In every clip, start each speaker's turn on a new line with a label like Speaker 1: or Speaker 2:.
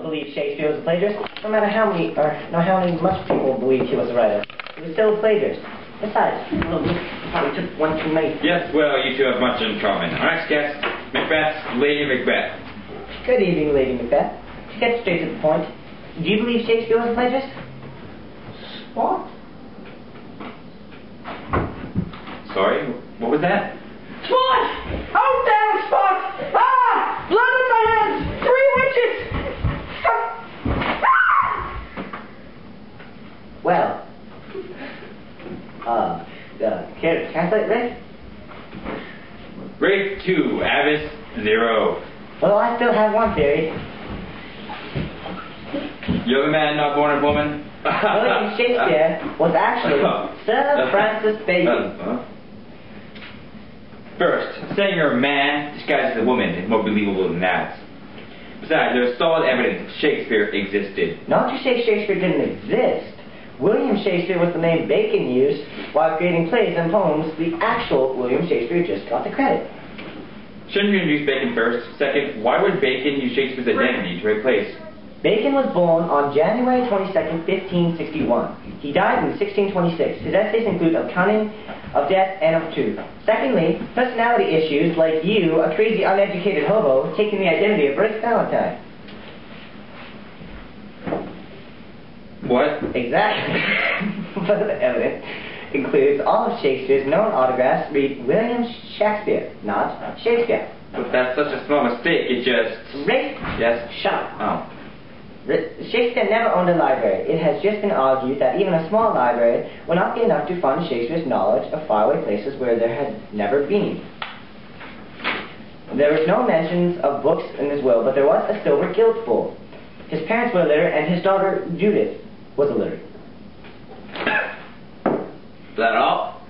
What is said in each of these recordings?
Speaker 1: believe Shakespeare was a plagiarist, no matter how much people believed he was a writer. He was still a plagiarist. Besides, well, he probably took one too many.
Speaker 2: Yes, well, you two have much in common. Our next guest, Macbeth, Lady Macbeth.
Speaker 1: Good evening, Lady Macbeth. To get straight to the point, do you believe Shakespeare was a plagiarist?
Speaker 3: What?
Speaker 2: Sorry, what was that?
Speaker 3: Spot! Out there, Spot! Ah! Blood on my hands! 3 witches!
Speaker 1: Well, can I translate this?
Speaker 2: Rape 2, Abbess 0.
Speaker 1: Well, I still have one theory.
Speaker 2: You're the man not born a woman?
Speaker 1: William Shakespeare was actually Sir Francis Bacon.
Speaker 2: First, saying you're a man disguised as a woman is more believable than that. Besides, there is solid evidence that Shakespeare existed.
Speaker 1: Not to say Shakespeare didn't exist. William Shakespeare was the name Bacon used while creating plays and poems. The actual William Shakespeare just got the credit.
Speaker 2: Shouldn't you introduce Bacon first? Second, why would Bacon use Shakespeare's identity to replace?
Speaker 1: Bacon was born on January 22nd, 1561. He died in 1626. His essays include Of Cunning, of Death, and of Truth. Secondly, personality issues like you, a crazy uneducated hobo, taking the identity of Rick Valentine.
Speaker 2: What?
Speaker 1: Exactly. Further evidence includes all of Shakespeare's known autographs read William Shakespeare, not Shakespeare.
Speaker 2: But that's such a small mistake, it just...
Speaker 1: Rick?
Speaker 2: Yes?
Speaker 1: Shut up.
Speaker 2: Oh.
Speaker 1: Shakespeare never owned a library. It has just been argued that even a small library would not be enough to fund Shakespeare's knowledge of faraway places where there had never been. There was no mentions of books in his will, but there was a silver gilt bowl. His parents were illiterate, and his daughter, Judith, was illiterate.
Speaker 2: Is that all?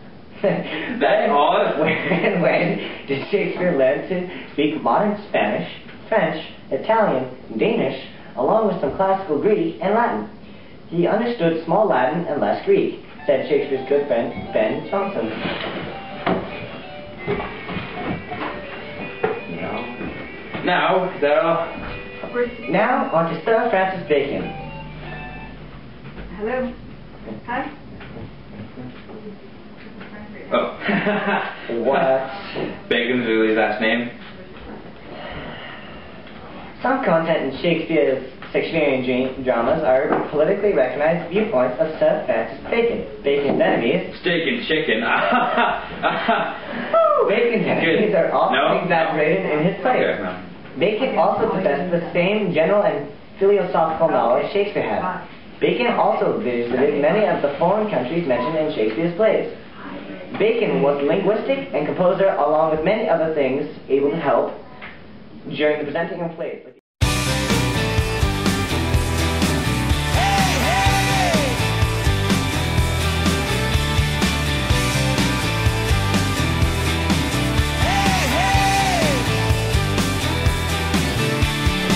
Speaker 2: That's all?
Speaker 1: When did Shakespeare learn to speak modern Spanish, French, Italian, Danish, along with some classical Greek and Latin? He understood small Latin and less Greek, said Shakespeare's good friend Ben Jonson.
Speaker 2: Now, is that all?
Speaker 1: Now, on to Sir Francis Bacon.
Speaker 4: Hello. Hi.
Speaker 2: Oh.
Speaker 1: What?
Speaker 2: Bacon's really his last name?
Speaker 1: Some content in Shakespeare's Shakespearean dramas are politically recognized viewpoints of Sir Francis Bacon. Bacon's enemies...
Speaker 2: Steak and chicken.
Speaker 1: Bacon's enemies are often exaggerated in his plays.
Speaker 2: Okay, no.
Speaker 1: Bacon also possessed the same general and philosophical knowledge Shakespeare had. Bacon also visited many of the foreign countries mentioned in Shakespeare's plays. Bacon was linguistic and composer, along with many other things, able to help during the presenting of plays.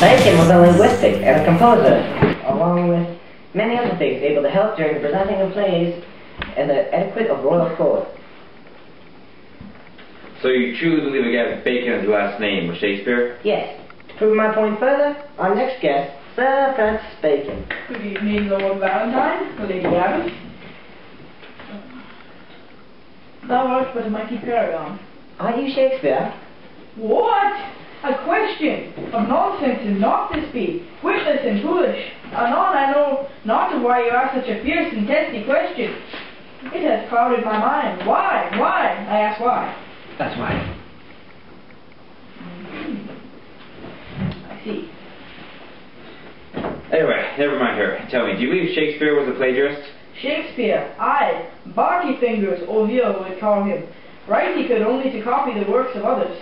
Speaker 1: Bacon was a linguistic and a composer, along with many other things, able to help during the presenting of plays and the etiquette of royal court.
Speaker 2: So you truly believe again Bacon as the last name was Shakespeare?
Speaker 1: Yes. To prove my point further, our next guest, Sir Francis Bacon.
Speaker 3: Good evening, Lord Valentine, Lady Abbess. Thou art but a mighty paragon.
Speaker 1: Are you Shakespeare?
Speaker 3: What? A question of nonsense and not this be, witless and foolish. Anon I know not of why you ask such a fierce and testy question. It has clouded my mind. Why? Why? I ask why.
Speaker 2: That's why.
Speaker 3: I see.
Speaker 2: Anyway, never mind her. Tell me, do you believe Shakespeare was a plagiarist?
Speaker 3: Shakespeare, aye, Barty Fingers, Ovill would call him. Right he could only to copy the works of others.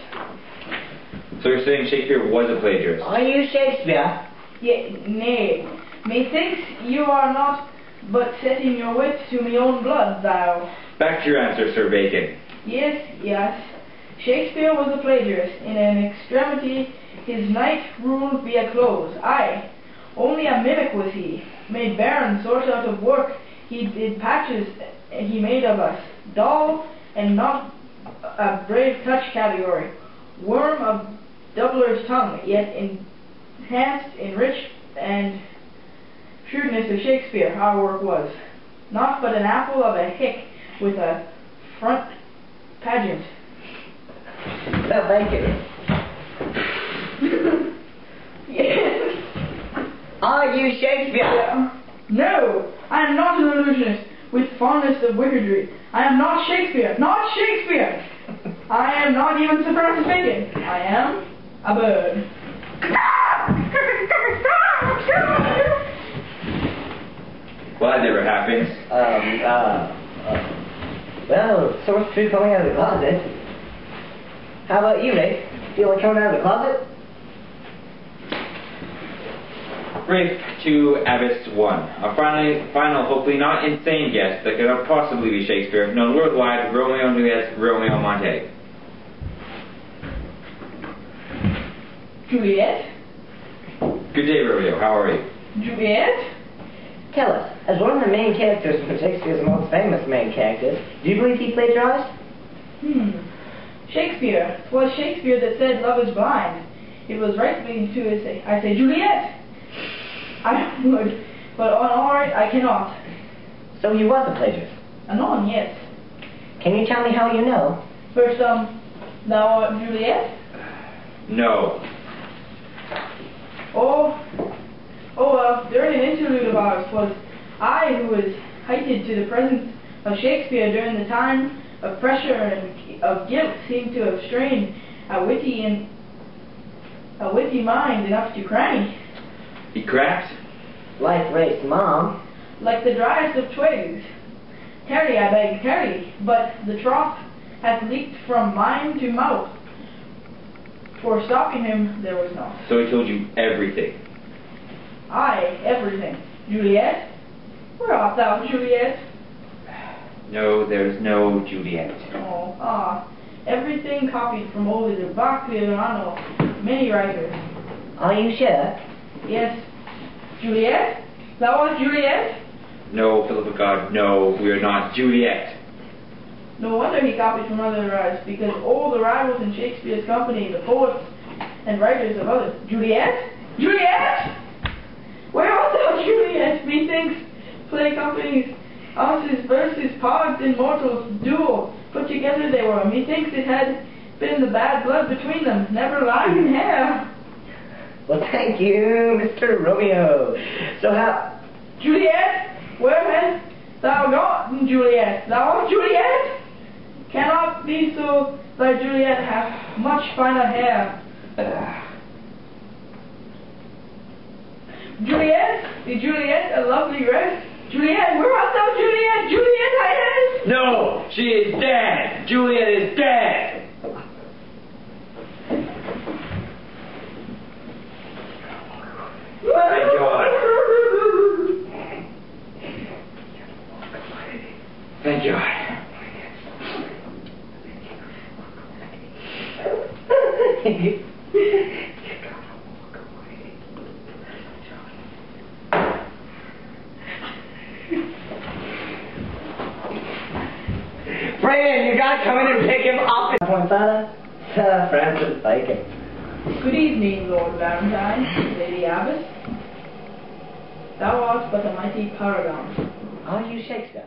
Speaker 2: So you're saying Shakespeare was a plagiarist?
Speaker 1: Are you Shakespeare?
Speaker 3: Nay, methinks you are not but setting your wit to me own blood, thou.
Speaker 2: Back to your answer, Sir Bacon.
Speaker 3: Yes, yes. Shakespeare was a plagiarist. In an extremity his knight ruled be a close. Aye, only a mimic was he. Made barren sort out of work. He did patches he made of us. Dull and not a brave touch category. Worm of doubler's tongue, yet enhanced, enriched and shrewdness of Shakespeare our work was. Not but an apple of a hick with a front pageant.
Speaker 1: No, thank you.
Speaker 3: Yes.
Speaker 1: Are you Shakespeare?
Speaker 3: No, I am not an illusionist with fondness of wizardry. I am not Shakespeare. Not Shakespeare! I am not even Sir Francis Bacon. I am a bird.
Speaker 2: Well, that never happens.
Speaker 1: Well, source truth coming out of the closet. How about you, Rick? Feel like coming out of the closet?
Speaker 2: Brief to Abbess 1. A final, hopefully not insane guess that cannot possibly be Shakespeare, known worldwide, Romeo and Juliet, Romeo Montague.
Speaker 3: Juliet?
Speaker 2: Good day, Romeo. How are you?
Speaker 3: Juliet?
Speaker 1: Tell us, as one of the main characters from Shakespeare's most famous main characters, do you believe he plagiarized?
Speaker 3: Shakespeare. 'Twas Shakespeare that said love is blind. It was right for me to say, I say Juliet! I would, but on all right I cannot.
Speaker 1: So he was a plagiarist?
Speaker 3: Anon, yes.
Speaker 1: Can you tell me how you know?
Speaker 3: First, thou art Juliet?
Speaker 2: No.
Speaker 3: During an interlude of ours, 'twas I who was heightened to the presence of Shakespeare during the time of pressure and of guilt seemed to have strained a witty mind enough to cranny.
Speaker 2: He cracked?
Speaker 1: Like race, Mom.
Speaker 3: Like the driest of twigs. Tarry, I beg, tarry, but the trough hath leaked from mine to mouth. For stopping him there was naught.
Speaker 2: So he told you everything.
Speaker 3: Aye, everything. Juliet? Where art thou, Juliet?
Speaker 2: No, there's no Juliet.
Speaker 3: Everything copied from Ovid, Baccano, many writers.
Speaker 1: Are you sure?
Speaker 3: Yes. Juliet? Thou art Juliet?
Speaker 2: No, Philip of God, no, we are not Juliet.
Speaker 3: No wonder he copied from other writers, because all the rivals in Shakespeare's company, the poets and writers of others. Juliet? Juliet? Where art thou, Juliet? Methinks play companies, ounces versus pods and mortals, duel, put together they were. Methinks it had been the bad blood between them, never lied in hair.
Speaker 1: Well, thank you, Mr. Romeo. So how...
Speaker 3: Juliet? Where hast thou gotten, Juliet? Thou art Juliet? Cannot be so, thy Juliet hath much finer hair. Juliet? Is Juliet a lovely rest? Juliet, where art thou, Juliet? Juliet, I am...
Speaker 2: No! She is dead! Juliet is dead! Thank God. Thank God.
Speaker 1: Brandon, you gotta come in and pick him up. Poinsettia? Sir Francis Bacon.
Speaker 3: Good evening, Lord Valentine, Lady Abbess. Thou art but a mighty paragon.
Speaker 1: Are you Shakespeare?